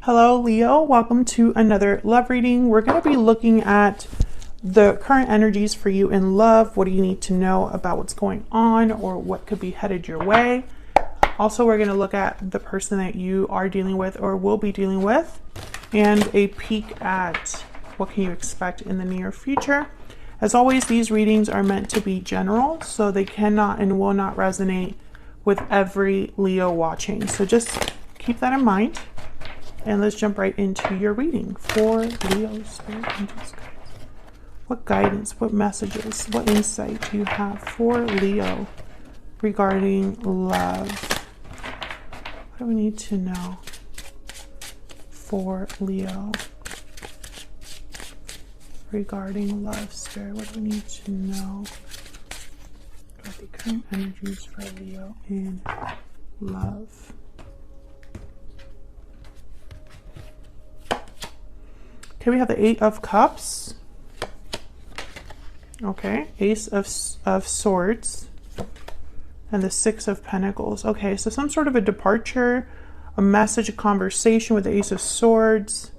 Hello, Leo. Welcome to another love reading. We're going to be looking at the current energies for you in love. What do you need to know about what's going on or what could be headed your way? Also, we're going to look at the person that you are dealing with or will be dealing with and a peek at what can you expect in the near future. As always, these readings are meant to be general, so they cannot and will not resonate with every Leo watching. So just keep that in mind. And let's jump right into your reading for Leo, Spirit, Angels, guides. What guidance, what messages, what insight do you have for Leo regarding love? What do we need to know for Leo regarding love, Spirit? What do we need to know about the current energies for Leo in love? Okay, we have the Eight of Cups. Okay, Ace of Swords. And the Six of Pentacles. Okay, so some sort of a departure, a message, a conversation with the Ace of Swords.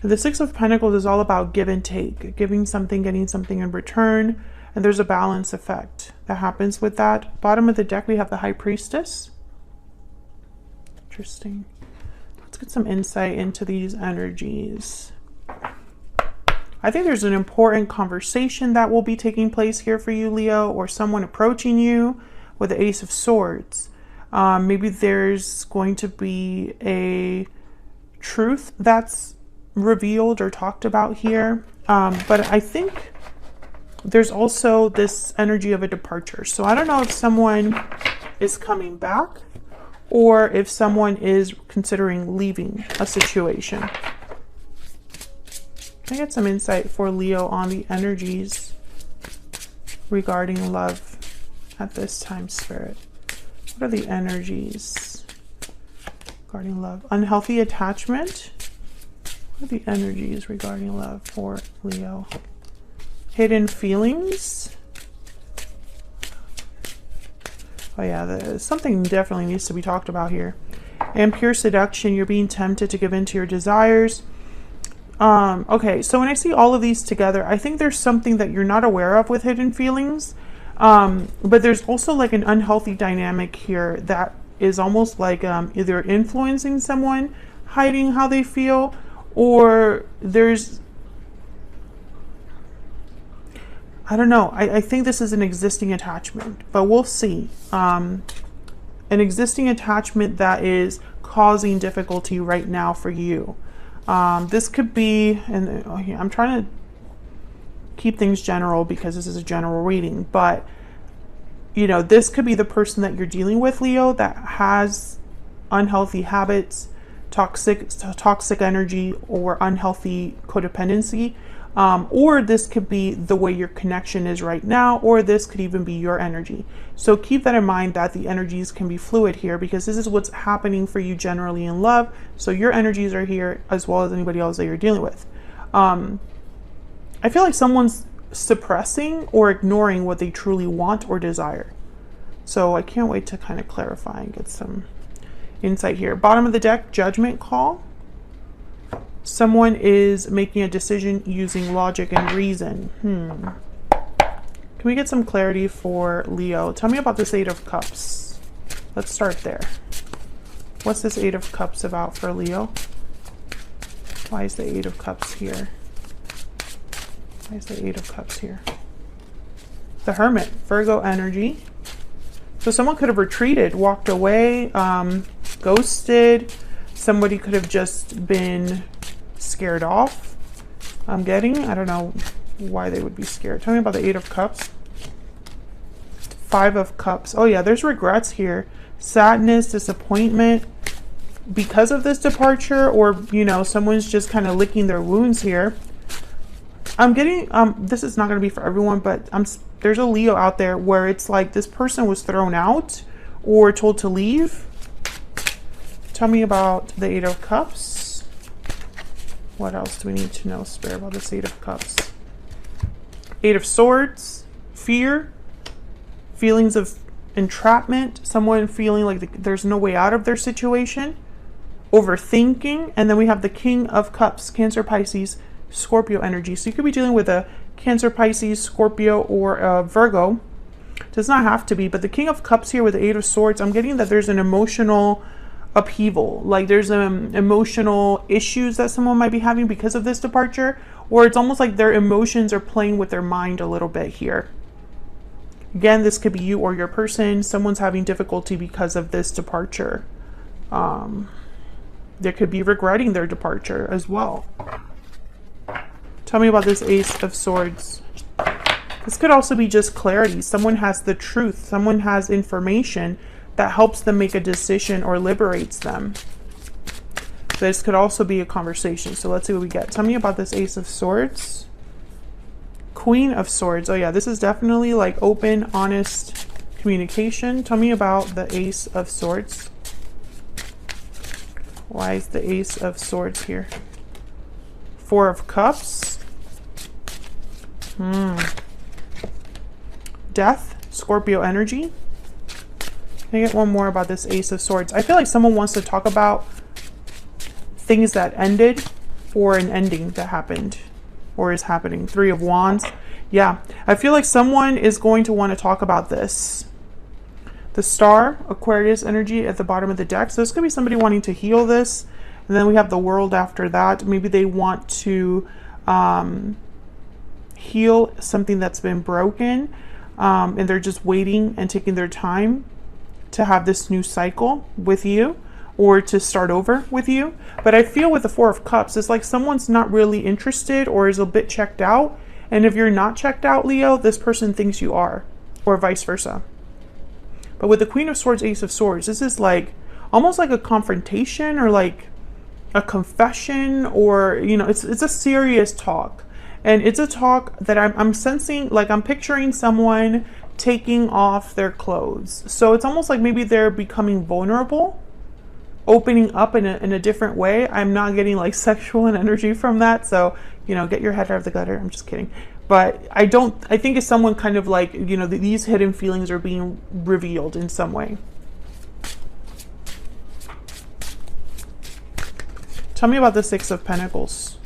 The Six of Pentacles is all about give and take. Giving something, getting something in return. And there's a balance effect that happens with that. Bottom of the deck, we have the High Priestess. Interesting. Let's get some insight into these energies. I think there's an important conversation that will be taking place here for you, Leo, or someone approaching you with the Ace of Swords. Maybe there's going to be a truth that's revealed or talked about here. But I think there's also this energy of a departure. So I don't know if someone is coming back or if someone is considering leaving a situation. Can I get some insight for Leo on the energies regarding love at this time, Spirit? What are the energies regarding love? Unhealthy attachment. What are the energies regarding love for Leo? Hidden feelings. Oh yeah, something definitely needs to be talked about here. And pure seduction, you're being tempted to give in to your desires. Okay, so when I see all of these together, I think there's something that you're not aware of with hidden feelings. But there's also like an unhealthy dynamic here that is almost like either influencing someone, hiding how they feel, or there's... I don't know. I think this is an existing attachment, but we'll see. An existing attachment that is causing difficulty right now for you. This could be, and I'm trying to keep things general because this is a general reading, but you know, this could be the person that you're dealing with, Leo, that has unhealthy habits, toxic energy, or unhealthy codependency. Or this could be the way your connection is right now, or this could even be your energy. So keep that in mind that the energies can be fluid here because this is what's happening for you generally in love. So your energies are here as well as anybody else that you're dealing with. I feel like someone's suppressing or ignoring what they truly want or desire. So I can't wait to kind of clarify and get some insight here. Bottom of the deck, Judgment Call. Someone is making a decision using logic and reason. Can we get some clarity for Leo? Tell me about this Eight of Cups. Let's start there. What's this Eight of Cups about for Leo? Why is the Eight of Cups here? Why is the Eight of Cups here? The Hermit, Virgo energy. So someone could have retreated, walked away, ghosted. Somebody could have just been scared off. I don't know why they would be scared. Tell me about the Eight of Cups. Five of Cups. Oh yeah, there's regrets here. Sadness, disappointment because of this departure, or you know, someone's just kind of licking their wounds here. I'm getting this is not going to be for everyone, but there's a Leo out there where it's like this person was thrown out or told to leave. Tell me about the Eight of Cups. What else do we need to know, Spirit, about this Eight of Cups? Eight of Swords, fear, feelings of entrapment, someone feeling like there's no way out of their situation. overthinking. And then we have the King of Cups, Cancer, Pisces, Scorpio energy. So you could be dealing with a Cancer, Pisces, Scorpio, or a Virgo. Does not have to be, but the King of Cups here with the Eight of Swords, I'm getting that there's an emotional upheaval. Like there's emotional issues that someone might be having because of this departure, or it's almost like their emotions are playing with their mind a little bit here. Again, this could be you or your person. Someone's having difficulty because of this departure. They could be regretting their departure as well. Tell me about this Ace of Swords. This could also be just clarity. Someone has the truth. Someone has information that helps them make a decision or liberates them. This could also be a conversation. So let's see what we get. Tell me about this Ace of Swords. Queen of Swords. Oh yeah, this is definitely like open, honest communication. Tell me about the Ace of Swords. Why is the Ace of Swords here? Four of Cups. Death, Scorpio energy. Can I get one more about this Ace of Swords? I feel like someone wants to talk about things that ended or an ending that happened or is happening. Three of Wands. Yeah, I feel like someone is going to want to talk about this. The Star, Aquarius energy at the bottom of the deck. So this could be somebody wanting to heal this. And then we have the World after that. Maybe they want to heal something that's been broken. And they're just waiting and taking their time to have this new cycle with you or to start over with you. But I feel with the Four of Cups, it's like someone's not really interested or is a bit checked out. And if you're not checked out, Leo, this person thinks you are, or vice versa. But with the Queen of Swords, Ace of Swords, this is like almost like a confrontation or like a confession, or, you know, it's a serious talk. And it's a talk that I'm sensing, like I'm picturing someone taking off their clothes. So it's almost like maybe they're becoming vulnerable, opening up in a different way. I'm not getting like sexual and energy from that. So, you know, get your head out of the gutter. I'm just kidding. But I think it's someone kind of like, you know, these hidden feelings are being revealed in some way. Tell me about the Six of Pentacles.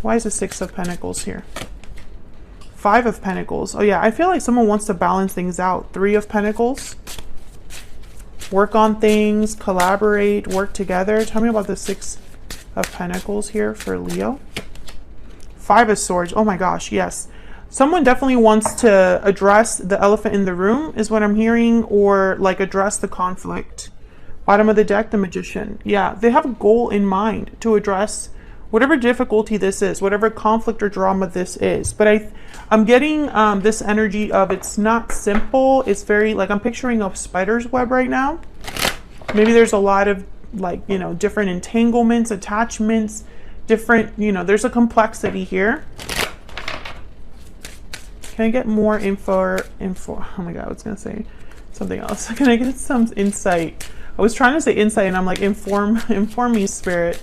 Why is the Six of Pentacles here? Five of Pentacles. Oh yeah, I feel like someone wants to balance things out. Three of Pentacles. Work on things, collaborate, work together. Tell me about the Six of Pentacles here for Leo. Five of Swords. Oh my gosh, yes. Someone definitely wants to address the elephant in the room is what I'm hearing, or like address the conflict. Bottom of the deck, the Magician. Yeah, they have a goal in mind to address whatever difficulty this is, whatever conflict or drama this is. But I'm getting this energy of it's not simple. It's very, like, I'm picturing a spider's web right now. Maybe there's a lot of, like, you know, different entanglements, attachments, different, you know, there's a complexity here. Can I get more info? Oh my God, I was going to say something else. Can I get some insight? I was trying to say insight and I'm like, inform me, Spirit.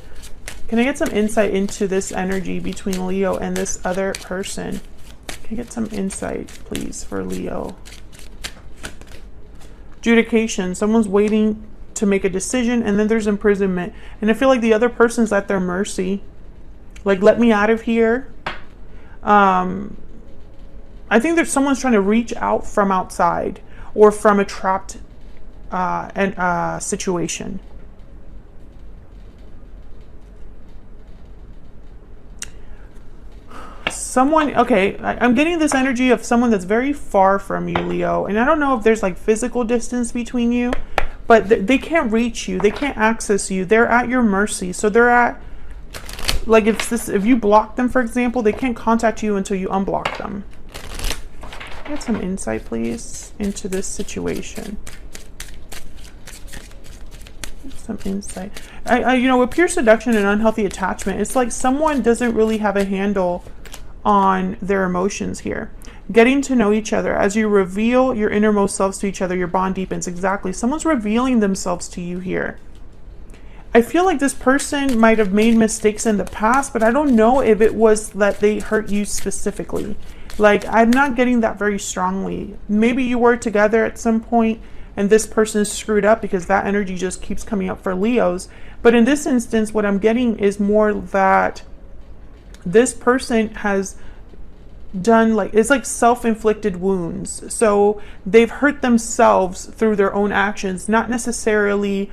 Can I get some insight into this energy between Leo and this other person? Can I get some insight, please, for Leo? Adjudication. Someone's waiting to make a decision, and then there's imprisonment. And I feel like the other person's at their mercy. Like, let me out of here. I think there's someone's trying to reach out from outside or from a trapped situation. Someone, okay, I'm getting this energy of someone that's very far from you, Leo. And I don't know if there's like physical distance between you, but they can't reach you. They can't access you. They're at your mercy. So they're at, like, if you block them, for example, they can't contact you until you unblock them. Get some insight, please, into this situation. Some insight. You know, with pure seduction and unhealthy attachment, it's like someone doesn't really have a handle on their emotions here. Getting to know each other. As you reveal your innermost selves to each other, your bond deepens. Exactly. Someone's revealing themselves to you here. I feel like this person might have made mistakes in the past, but I don't know if it was that they hurt you specifically. Like, I'm not getting that very strongly. Maybe you were together at some point and this person is screwed up, because that energy just keeps coming up for Leos. But in this instance, what I'm getting is more that this person has done, like, it's like self-inflicted wounds. So they've hurt themselves through their own actions, not necessarily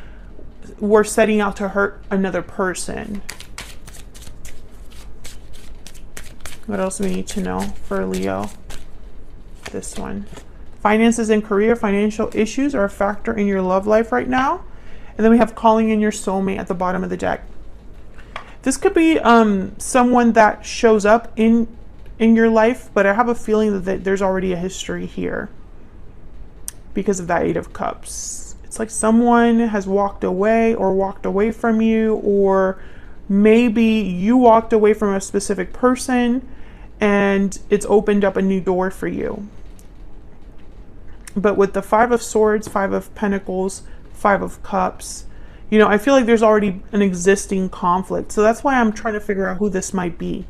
were setting out to hurt another person. What else do we need to know for Leo? This one. Finances and career. Financial issues are a factor in your love life right now. And then we have calling in your soulmate at the bottom of the deck. This could be someone that shows up in your life, but I have a feeling that there's already a history here because of that Eight of Cups. It's like someone has walked away from you, or maybe you walked away from a specific person and it's opened up a new door for you. But with the Five of Swords, Five of Pentacles, Five of Cups, you know, I feel like there's already an existing conflict. So that's why I'm trying to figure out who this might be.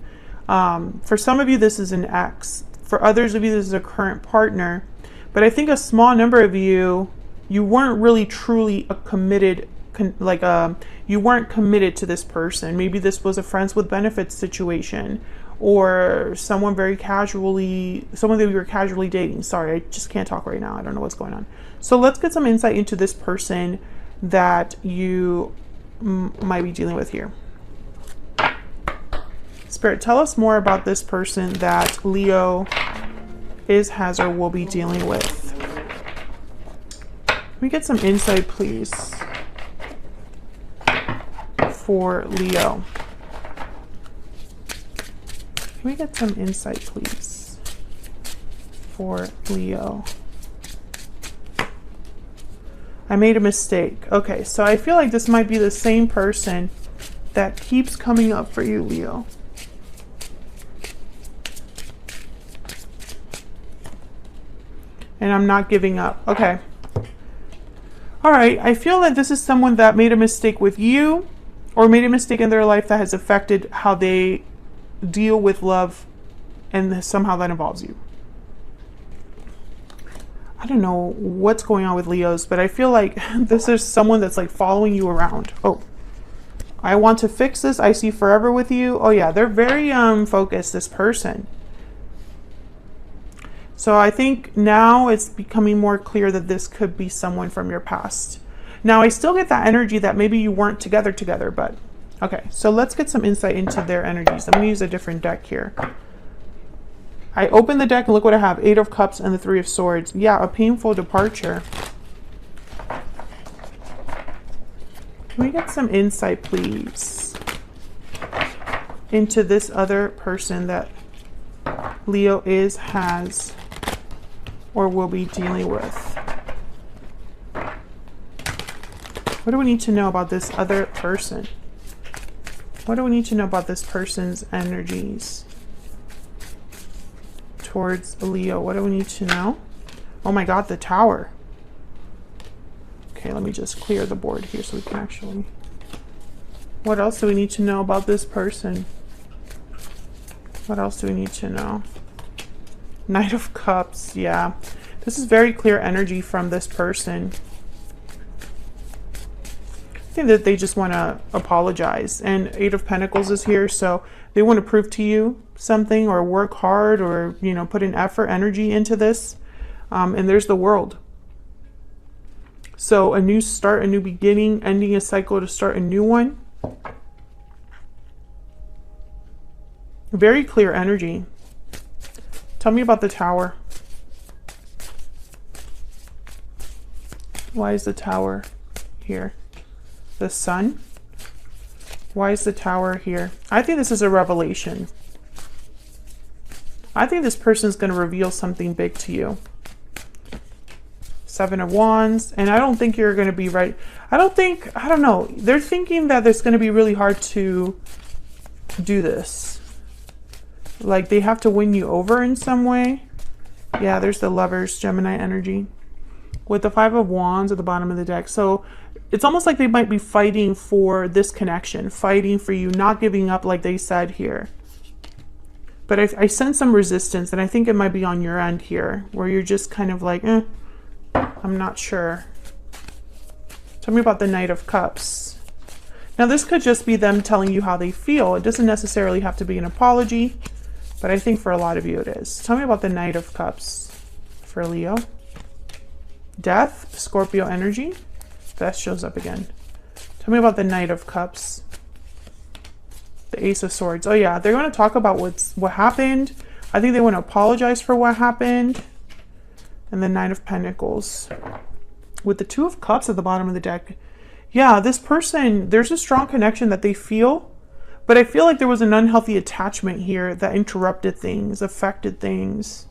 For some of you, this is an ex. For others of you, this is a current partner. But I think a small number of you, you weren't really truly a committed, you weren't committed to this person. Maybe this was a friends with benefits situation, or someone that you were casually dating. Sorry, I just can't talk right now. I don't know what's going on. So let's get some insight into this person that you might be dealing with here. Spirit, tell us more about this person that Leo has, or will be dealing with. Can we get some insight, please, for Leo? Can we get some insight, please, for Leo? I made a mistake. Okay, so I feel like this might be the same person that keeps coming up for you, Leo. And I'm not giving up. Okay. All right. I feel that this is someone that made a mistake with you, or made a mistake in their life that has affected how they deal with love, and somehow that involves you. I don't know what's going on with Leos, but I feel like this is someone that's like following you around. Oh, I want to fix this. I see forever with you. Oh yeah, they're very focused, this person. So I think now it's becoming more clear that this could be someone from your past. Now I still get that energy that maybe you weren't together, but okay. So let's get some insight into their energies. I'm gonna use a different deck here. I open the deck and look what I have. Eight of Cups and the Three of Swords. Yeah, a painful departure. Can we get some insight, please, into this other person that Leo has, or will be dealing with? What do we need to know about this other person? What do we need to know about this person's energies towards Leo? What do we need to know? Oh my God, the Tower. Okay, let me just clear the board here so we can actually... What else do we need to know about this person? What else do we need to know? Knight of Cups, yeah. This is very clear energy from this person. I think that they just want to apologize. And Eight of Pentacles is here, so they want to prove to you something, or work hard, or, you know, put an effort, energy into this. And there's the World. So a new start, a new beginning, ending a cycle to start a new one. Very clear energy. Tell me about the Tower. Why is the Tower here? The Sun? Why is the Tower here? I think this is a revelation. I think this person's going to reveal something big to you. Seven of Wands. And I don't think you're going to be right. I don't know. They're thinking that it's going to be really hard to do this. Like they have to win you over in some way. Yeah, there's the Lovers, Gemini energy. With the Five of Wands at the bottom of the deck. So it's almost like they might be fighting for this connection. Fighting for you, not giving up like they said here. But I sense some resistance, and I think it might be on your end here, where you're just kind of like, I'm not sure. Tell me about the Knight of Cups. Now this could just be them telling you how they feel. It doesn't necessarily have to be an apology, but I think for a lot of you it is. Tell me about the Knight of Cups for Leo. Death, Scorpio energy. Death shows up again. Tell me about the Knight of Cups. The Ace of Swords. Oh yeah, they're going to talk about what happened. I think they want to apologize for what happened. And the Knight of Pentacles. With the Two of Cups at the bottom of the deck. Yeah, this person, there's a strong connection that they feel. But I feel like there was an unhealthy attachment here that interrupted things, affected things.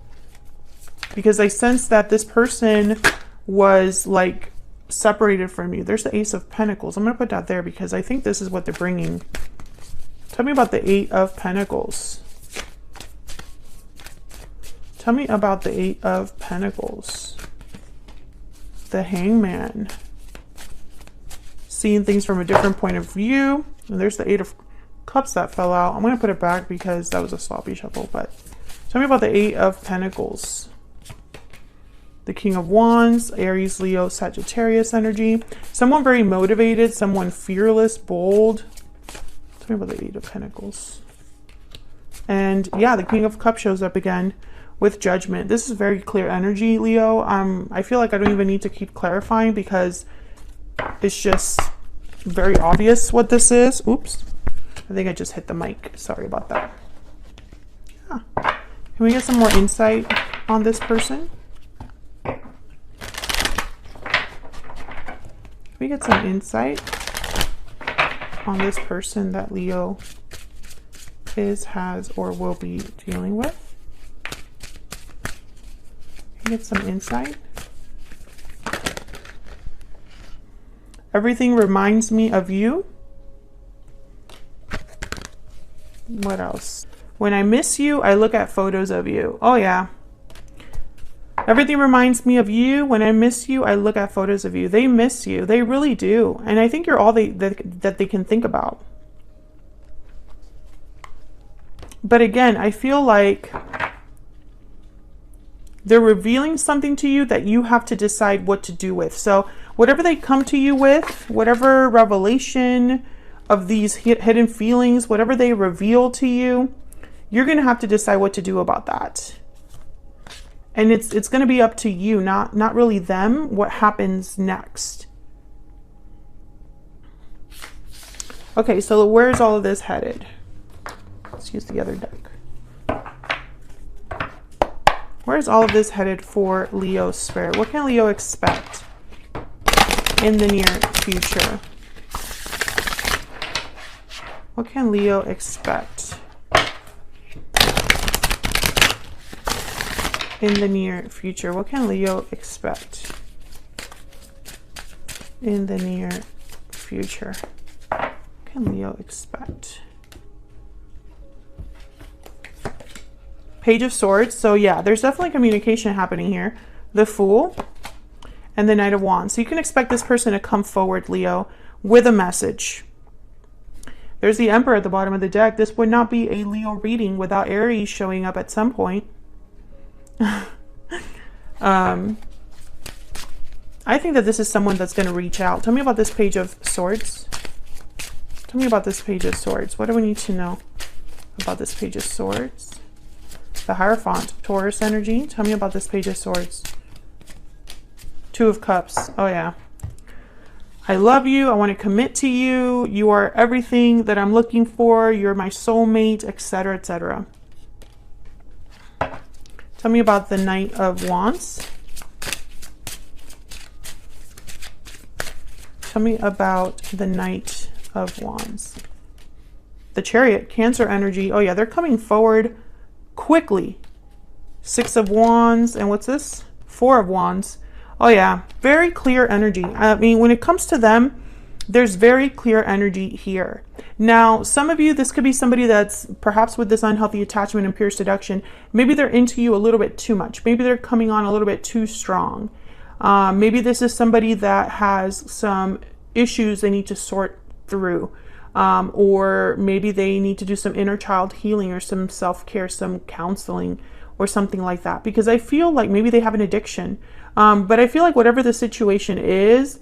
Because I sense that this person was like separated from you. There's the Ace of Pentacles. I'm going to put that there because I think this is what they're bringing. Tell me about the Eight of Pentacles. Tell me about the Eight of Pentacles. The Hangman. Seeing things from a different point of view. And there's the Eight of Cups that fell out. I'm going to put it back because that was a sloppy shuffle. But tell me about the Eight of Pentacles. The King of Wands, Aries, Leo, Sagittarius energy. Someone very motivated, someone fearless, bold. Tell me about the Eight of Pentacles. And yeah, the King of Cups shows up again with Judgment. This is very clear energy, Leo. I feel like I don't even need to keep clarifying because it's just very obvious what this is. Oops. I think I just hit the mic. Sorry about that. Yeah. Can we get some more insight on this person? Can we get some insight on this person that Leo is, has, or will be dealing with? Can we get some insight? Everything reminds me of you. What else? When I miss you, I look at photos of you. Oh yeah. Everything reminds me of you. When I miss you, I look at photos of you. They miss you. They really do. And I think you're all that they can think about. But again, I feel like they're revealing something to you that you have to decide what to do with. So whatever they come to you with, whatever revelation of these hidden feelings, whatever they reveal to you, you're going to have to decide what to do about that. And it's going to be up to you, not really them, what happens next. Okay, so where's all of this headed? Let's use the other deck. Where's all of this headed for Leo Spirit? What can Leo expect in the near future? What can Leo expect in the near future? What can Leo expect in the near future? What can Leo expect? Page of Swords. So yeah, there's definitely communication happening here. The Fool and the Knight of Wands. So you can expect this person to come forward, Leo, with a message. There's the Emperor at the bottom of the deck. This would not be a Leo reading without Aries showing up at some point. I think that this is someone that's going to reach out. Tell me about this Page of Swords. Tell me about this Page of Swords. What do we need to know about this Page of Swords? The Hierophant, Taurus energy. Tell me about this Page of Swords. Two of Cups. Oh yeah. I love you. I want to commit to you. You are everything that I'm looking for. You're my soulmate, etc., etc. Tell me about the Knight of Wands. Tell me about the Knight of Wands. The Chariot, Cancer energy. Oh yeah, they're coming forward quickly. Six of Wands. And what's this? Four of Wands. Oh yeah, very clear energy. I mean, when it comes to them, there's very clear energy here. Now, some of you, this could be somebody that's perhaps with this unhealthy attachment and pure seduction. Maybe they're into you a little bit too much. Maybe they're coming on a little bit too strong. Maybe this is somebody that has some issues they need to sort through. Or maybe they need to do some inner child healing or some self-care, some counseling or something like that. Because I feel like maybe they have an addiction. But I feel like whatever the situation is,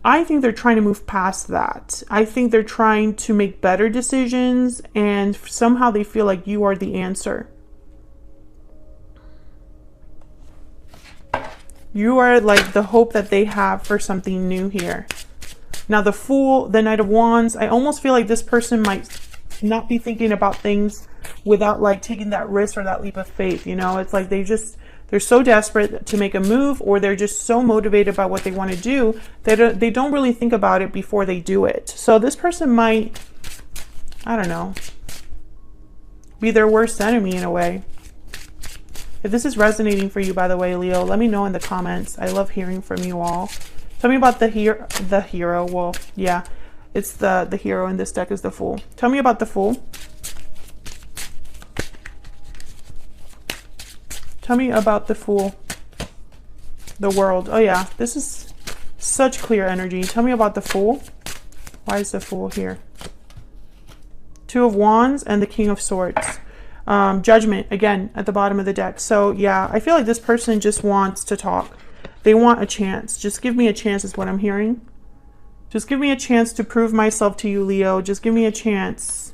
I think they're trying to move past that. I think they're trying to make better decisions, and somehow they feel like you are the answer. You are like the hope that they have for something new here. Now the Fool, the Knight of Wands, I almost feel like this person might not be thinking about things without like taking that risk or that leap of faith. You know, it's like they're so desperate to make a move, or they're just so motivated by what they want to do that they don't really think about it before they do it. So this person might, I don't know, be their worst enemy in a way. If this is resonating for you, by the way, Leo, let me know in the comments. I love hearing from you all. Tell me about the hero. Well, yeah, it's the hero in this deck is the Fool. Tell me about the Fool. Tell me about the Fool. The World. Oh yeah, this is such clear energy. Tell me about the Fool. Why is the Fool here? Two of Wands and the King of Swords. Judgment, again, at the bottom of the deck. So yeah, I feel like this person just wants to talk. They want a chance. Just give me a chance is what I'm hearing. Just give me a chance to prove myself to you, Leo. Just give me a chance.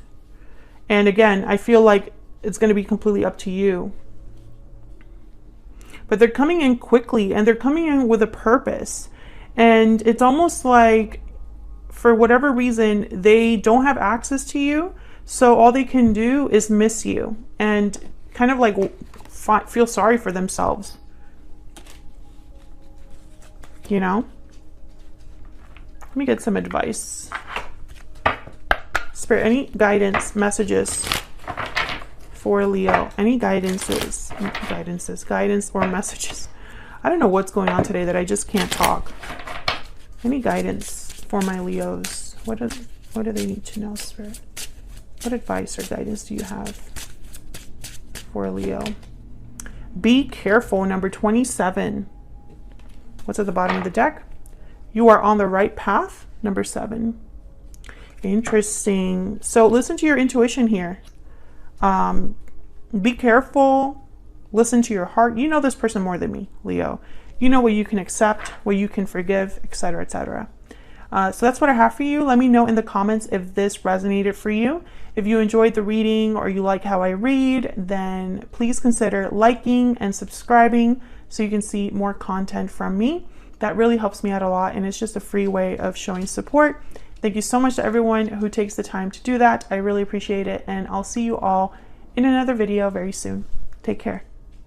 And again, I feel like it's going to be completely up to you. But they're coming in quickly, and they're coming in with a purpose. And it's almost like, for whatever reason, they don't have access to you. So all they can do is miss you and kind of like feel sorry for themselves. You know? Let me get some advice. Spirit, any guidance, messages for Leo? Any guidance or messages? I don't know what's going on today that I just can't talk. Any guidance for my Leos? What do they need to know, Spirit? What advice or guidance do you have for Leo? Be careful, number 27. What's at the bottom of the deck? You are on the right path, number 7. Interesting. So listen to your intuition here. Be careful. Listen to your heart. You know this person more than me, Leo. You know what you can accept, what you can forgive, etc., etc. So that's what I have for you. Let me know in the comments if this resonated for you. If you enjoyed the reading or you like how I read, then please consider liking and subscribing so you can see more content from me. That really helps me out a lot, and it's just a free way of showing support. Thank you so much to everyone who takes the time to do that. I really appreciate it, and I'll see you all in another video very soon. Take care.